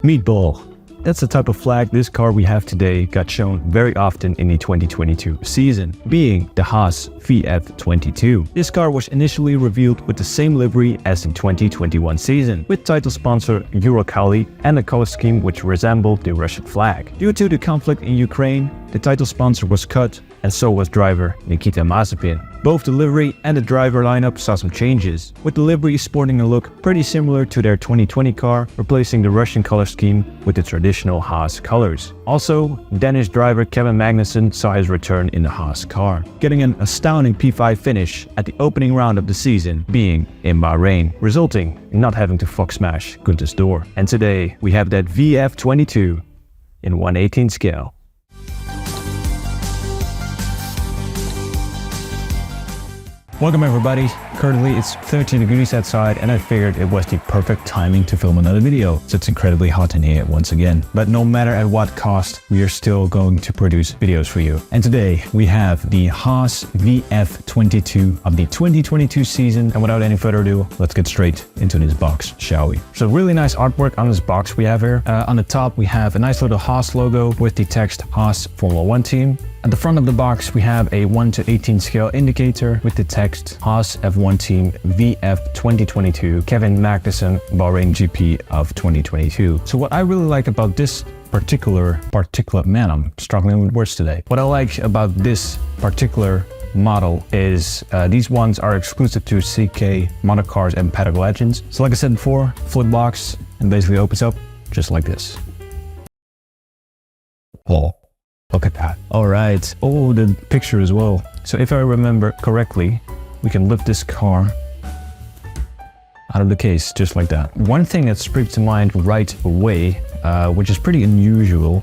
Meatball. That's the type of flag this car we have today got shown very often in the 2022 season, being the Haas VF-22. This car was initially revealed with the same livery as the 2021 season, with title sponsor Jurian and a color scheme which resembled the Russian flag. Due to the conflict in Ukraine, the title sponsor was cut, and so was driver Nikita Mazepin. Both the livery and the driver lineup saw some changes, with the livery sporting a look pretty similar to their 2020 car, replacing the Russian color scheme with the traditional Haas colors. Also, Danish driver Kevin Magnussen saw his return in the Haas car, getting an astounding P5 finish at the opening round of the season, being in Bahrain, resulting in not having to fuck smash Gunther's door. And today, we have that VF-22 in 1/18 scale. Welcome everybody. Currently it's 13 degrees outside and I figured it was the perfect timing to film another video. So it's incredibly hot in here once again. But no matter at what cost, we are still going to produce videos for you. And today we have the Haas VF-22 of the 2022 season. And without any further ado, let's get straight into this box, shall we? So really nice artwork on this box we have here. On the top we have a nice little Haas logo with the text Haas F1 Team. At the front of the box, we have a 1/18 scale indicator with the text Haas F1 Team VF-2022 Kevin Magnussen Bahrain GP of 2022. So what I really like about this particular man, I'm struggling with words today. What I like about this particular model is these ones are exclusive to ck-modelcars and Paddock Legends. So like I said before, flip box and basically opens up just like this. Oh. Look at that. All right. Oh, the picture as well. So if I remember correctly, we can lift this car out of the case just like that. One thing that springs to mind right away, which is pretty unusual,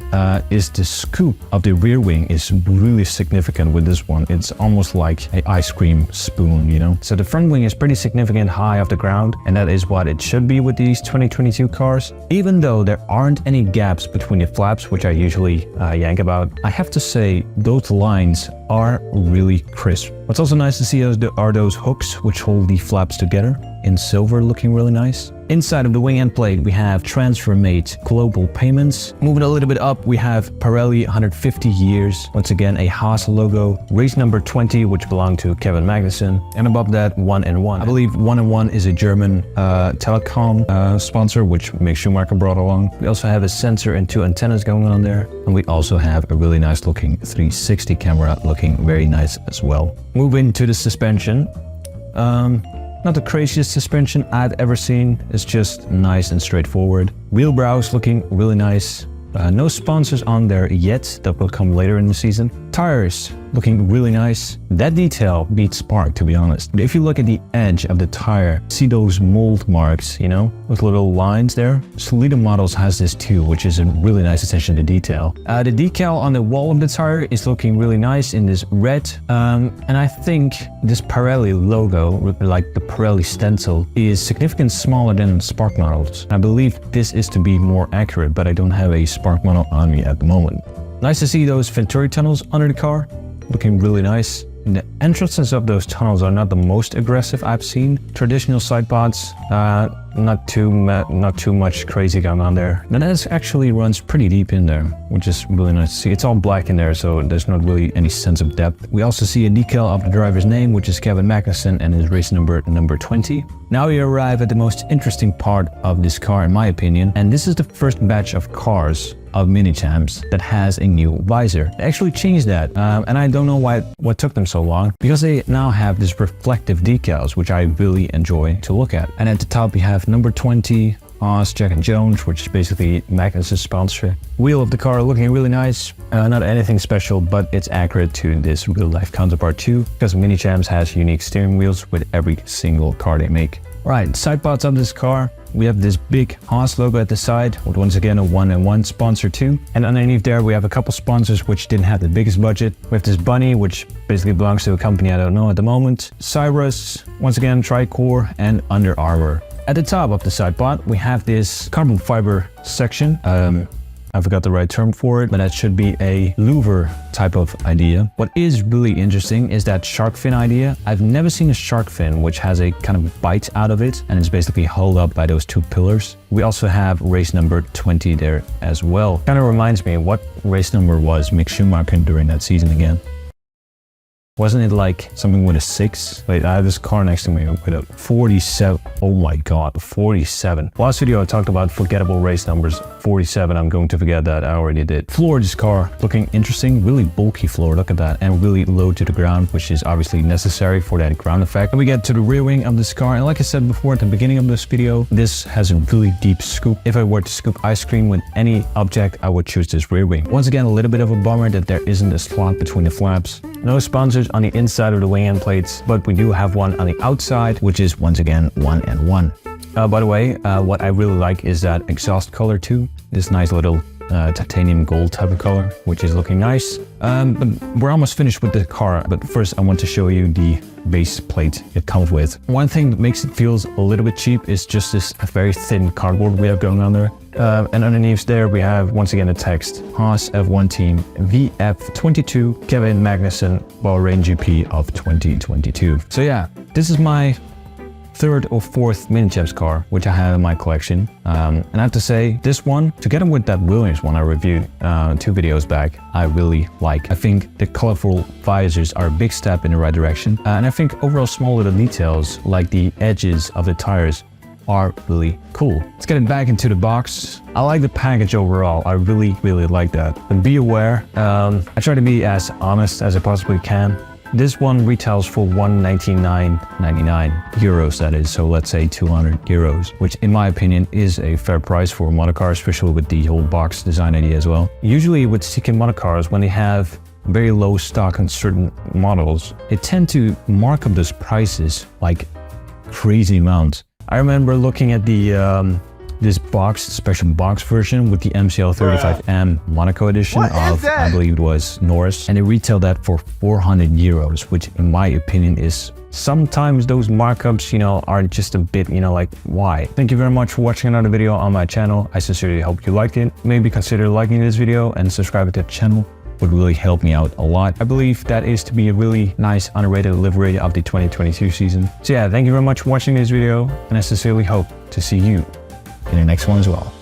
is the scoop of the rear wing is really significant with this one. It's almost like an ice cream spoon, you know? So the front wing is pretty significant high off the ground, and that is what it should be with these 2022 cars. Even though there aren't any gaps between the flaps, which I usually yank about, I have to say those lines are really crisp. What's also nice to see are those hooks which hold the flaps together in silver, looking really nice. Inside of the wing end plate, we have transfer-made global payments. Moving a little bit up, we have Pirelli 150 years. Once again, a Haas logo. Race number 20, which belonged to Kevin Magnussen. And above that, 1&1. I believe 1&1 is a German telecom sponsor, which Mick Schumacher brought along. We also have a sensor and 2 antennas going on there. And we also have a really nice looking 360 camera, looking very nice as well. Moving to the suspension. Not the craziest suspension I've ever seen, it's just nice and straightforward. Wheel brows looking really nice. No sponsors on there yet, that will come later in the season. Tires looking really nice. That detail beats Spark, to be honest. But if you look at the edge of the tire, see those mold marks, you know, with little lines there? Solida Models has this too, which is a really nice attention to detail. The decal on the wall of the tire is looking really nice in this red. And I think this Pirelli logo, like the Pirelli stencil, is significantly smaller than Spark models. I believe this is to be more accurate, but I don't have a Spark model on me at the moment. Nice to see those Venturi tunnels under the car, looking really nice. And the entrances of those tunnels are not the most aggressive I've seen. Traditional side pods, not too much crazy going on there. And that actually runs pretty deep in there, which is really nice to see. It's all black in there, so there's not really any sense of depth. We also see a decal of the driver's name, which is Kevin Magnussen, and his race number 20. Now we arrive at the most interesting part of this car, in my opinion, and this is the first batch of cars of Minichamps that has a new visor. They actually changed that, and I don't know what took them so long, because they now have this reflective decals, which I really enjoy to look at. And at the top we have number 20, Haas, Jack and Jones, which is basically Magnussen's sponsor. Wheel of the car looking really nice. Not anything special, but it's accurate to this real life counterpart too, because Minichamps has unique steering wheels with every single car they make. Right, side pods of this car. We have this big Haas logo at the side, with once again a 1&1 sponsor too. And underneath there we have a couple sponsors which didn't have the biggest budget. We have this bunny, which basically belongs to a company I don't know at the moment. Cyrus, once again Tricore, and Under Armour. At the top of the side pod we have this carbon fiber section. I forgot the right term for it, but that should be a louver type of idea. What is really interesting is that shark fin idea. I've never seen a shark fin which has a kind of bite out of it and it's basically held up by those two pillars. We also have race number 20 there as well. Kind of reminds me what race number was Mick Schumacher during that season again. Wasn't it like something with a 6? Wait, I have this car next to me with a 47. Oh my god, 47. Last video I talked about forgettable race numbers. 47, I'm going to forget that, I already did. Floor of this car, looking interesting, really bulky floor, look at that. And really low to the ground, which is obviously necessary for that ground effect. And we get to the rear wing of this car, and like I said before at the beginning of this video, this has a really deep scoop. If I were to scoop ice cream with any object, I would choose this rear wing. Once again, a little bit of a bummer that there isn't a slot between the flaps. No sponsors on the inside of the wing end plates, but we do have one on the outside, which is once again 1 and 1. By the way, what I really like is that exhaust color too. This nice little titanium gold type of color, which is looking nice. But we're almost finished with the car, but first I want to show you the base plate it comes with. One thing that makes it feels a little bit cheap is just this very thin cardboard we have going on there. And underneath there we have once again the text Haas F1 Team VF-22 Kevin Magnussen Bahrain GP of 2022. So yeah, this is my third or fourth Minichamps car which I have in my collection, and I have to say this one together with that Williams one I reviewed 2 videos back I really like. I think the colorful visors are a big step in the right direction, and I think overall small little details like the edges of the tires are really cool. Let's get it back into the box. I like the package overall. I really like that. And be aware, I try to be as honest as I possibly can. This one retails for €199.99 euros, that is, so let's say 200 euros, which in my opinion is a fair price for a monocar, especially with the whole box design idea as well. Usually with ck-modelcars, when they have very low stock on certain models, they tend to mark up those prices like crazy amounts. I remember looking at the this box, special box version with the MCL35M Monaco edition of, I believe it was Norris, and they retailed that for 400 euros, which in my opinion is sometimes those markups, you know, are just a bit, you know, like why? Thank you very much for watching another video on my channel. I sincerely hope you liked it. Maybe consider liking this video and subscribing to the channel. Would really help me out a lot. I believe that is to be a really nice underrated livery of the 2022 season. So yeah, thank you very much for watching this video, and I sincerely hope to see you in the next one as well.